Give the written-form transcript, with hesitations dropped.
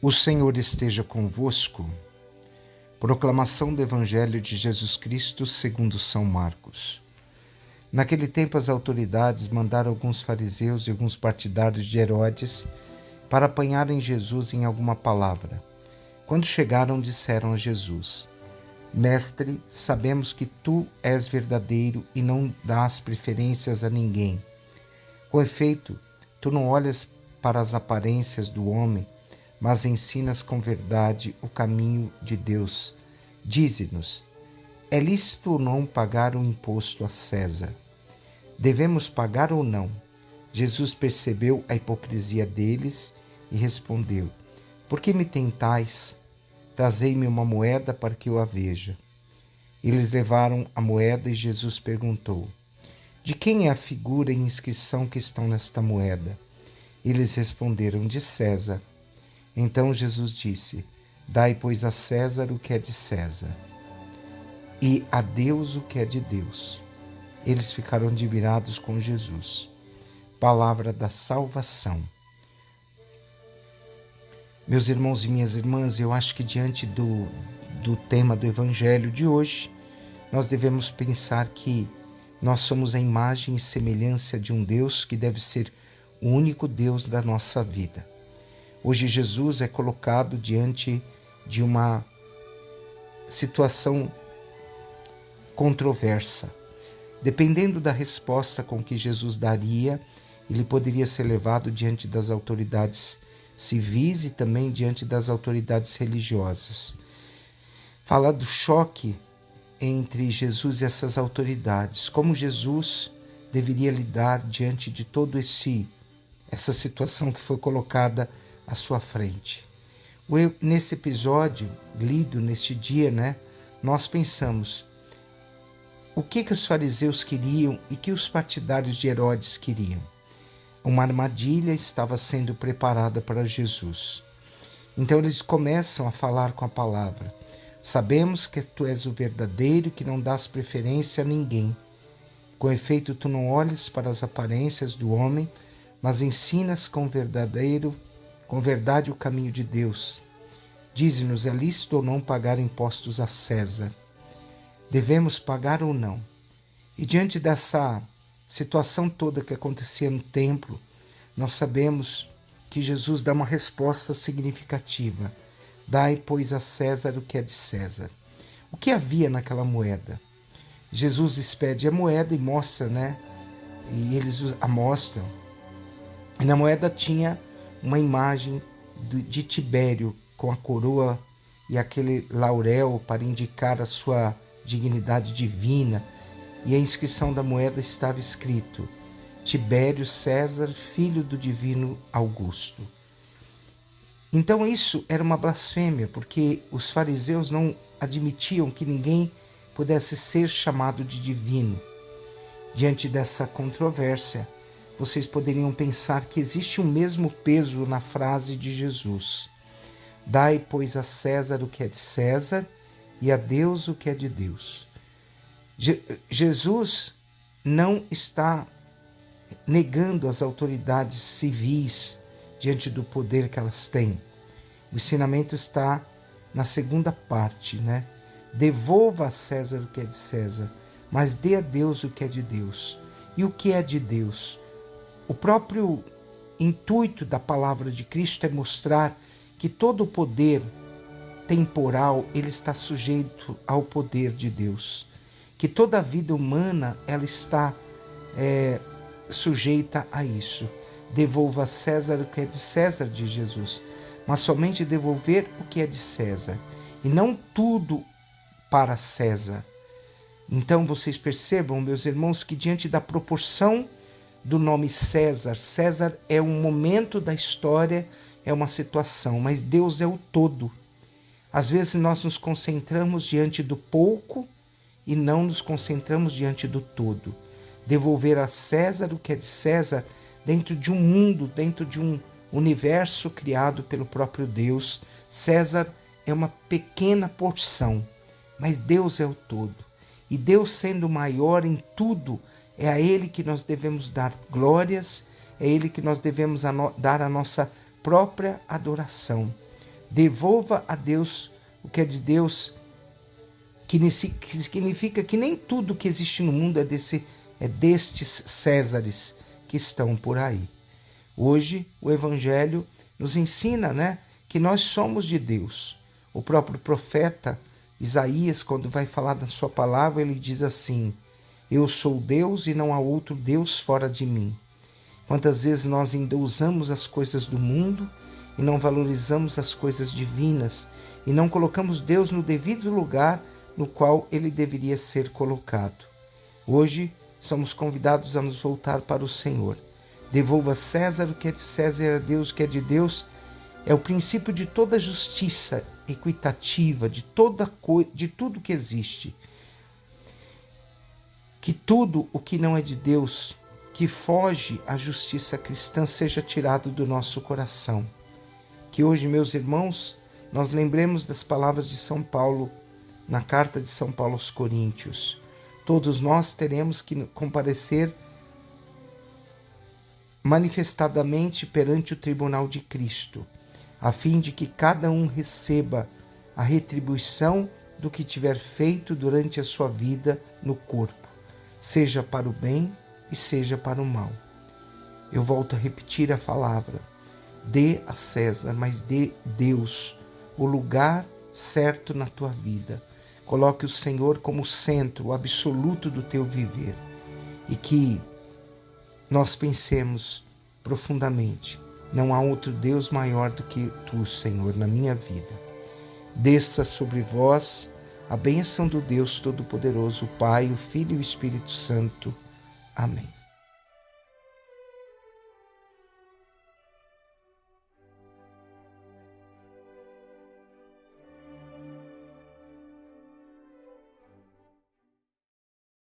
O Senhor esteja convosco. Proclamação do Evangelho de Jesus Cristo segundo São Marcos. Naquele tempo as autoridades mandaram alguns fariseus e alguns partidários de Herodes para apanharem Jesus em alguma palavra. Quando chegaram, disseram a Jesus: Mestre, sabemos que tu és verdadeiro e não dás preferências a ninguém. Com efeito, tu não olhas para as aparências do homem, mas ensinas com verdade o caminho de Deus. Dize-nos, é lícito ou não pagar o imposto a César? Devemos pagar ou não? Jesus percebeu a hipocrisia deles e respondeu: Por que me tentais? Trazei-me uma moeda para que eu a veja. Eles levaram a moeda e Jesus perguntou: De quem é a figura e inscrição que estão nesta moeda? Eles responderam: De César. Então Jesus disse: Dai, pois, a César o que é de César, e a Deus o que é de Deus. Eles ficaram admirados com Jesus. Palavra da salvação. Meus irmãos e minhas irmãs, eu acho que diante do tema do Evangelho de hoje, nós devemos pensar que nós somos a imagem e semelhança de um Deus que deve ser o único Deus da nossa vida. Hoje Jesus é colocado diante de uma situação controversa. Dependendo da resposta com que Jesus daria, ele poderia ser levado diante das autoridades civis e também diante das autoridades religiosas. Fala do choque entre Jesus e essas autoridades, como Jesus deveria lidar diante de todo essa situação que foi colocada à sua frente. Nesse episódio, lido neste dia, nós pensamos o que os fariseus queriam e que os partidários de Herodes queriam. Uma armadilha estava sendo preparada para Jesus. Então eles começam a falar com a palavra: Sabemos que tu és o verdadeiro e que não dás preferência a ninguém. Com efeito, tu não olhes para as aparências do homem, mas ensinas com verdade o caminho de Deus. Dize-nos, é lícito ou não pagar impostos a César? Devemos pagar ou não? E diante dessa situação toda que acontecia no templo, nós sabemos que Jesus dá uma resposta significativa. Dai, pois, a César o que é de César. O que havia naquela moeda? Jesus expede a moeda e mostra, E eles a mostram. E na moeda tinha uma imagem de Tibério com a coroa e aquele laurel para indicar a sua dignidade divina. E a inscrição da moeda estava escrito: Tibério César, filho do divino Augusto. Então isso era uma blasfêmia, porque os fariseus não admitiam que ninguém pudesse ser chamado de divino. Diante dessa controvérsia, vocês poderiam pensar que existe o mesmo peso na frase de Jesus: Dai, pois, a César o que é de César e a Deus o que é de Deus. Jesus não está negando as autoridades civis diante do poder que elas têm. O ensinamento está na segunda parte, Devolva a César o que é de César, mas dê a Deus o que é de Deus. E o que é de Deus? O próprio intuito da palavra de Cristo é mostrar que todo o poder temporal ele está sujeito ao poder de Deus, que toda a vida humana ela está sujeita a isso. Devolva a César o que é de César, diz Jesus, mas somente devolver o que é de César, e não tudo para César. Então vocês percebam, meus irmãos, que diante da proporção do nome César, César é um momento da história, é uma situação, mas Deus é o todo. Às vezes nós nos concentramos diante do pouco e não nos concentramos diante do todo. Devolver a César o que é de César dentro de um mundo, dentro de um universo criado pelo próprio Deus. César é uma pequena porção, mas Deus é o todo. E Deus, sendo maior em tudo, é a Ele que nós devemos dar glórias, é a Ele que nós devemos dar a nossa própria adoração. Devolva a Deus o que é de Deus, que significa que nem tudo que existe no mundo é destes Césares que estão por aí. Hoje, o Evangelho nos ensina, que nós somos de Deus. O próprio profeta Isaías, quando vai falar da sua palavra, ele diz assim: eu sou Deus e não há outro Deus fora de mim. Quantas vezes nós endeusamos as coisas do mundo e não valorizamos as coisas divinas e não colocamos Deus no devido lugar no qual ele deveria ser colocado. Hoje somos convidados a nos voltar para o Senhor. Devolva a César o que é de César e a Deus o que é de Deus. É o princípio de toda justiça equitativa, de tudo que existe. Que tudo o que não é de Deus, que foge à justiça cristã, seja tirado do nosso coração. Que hoje, meus irmãos, nós lembremos das palavras de São Paulo, na carta de São Paulo aos Coríntios. Todos nós teremos que comparecer manifestadamente perante o tribunal de Cristo, a fim de que cada um receba a retribuição do que tiver feito durante a sua vida no corpo, seja para o bem e seja para o mal. Eu volto a repetir a palavra: dê a César, mas dê Deus o lugar certo na tua vida. Coloque o Senhor como centro, o absoluto do teu viver. E que nós pensemos profundamente: não há outro Deus maior do que tu, Senhor, na minha vida. Desça sobre vós a bênção do Deus Todo-Poderoso, o Pai, o Filho e o Espírito Santo. Amém.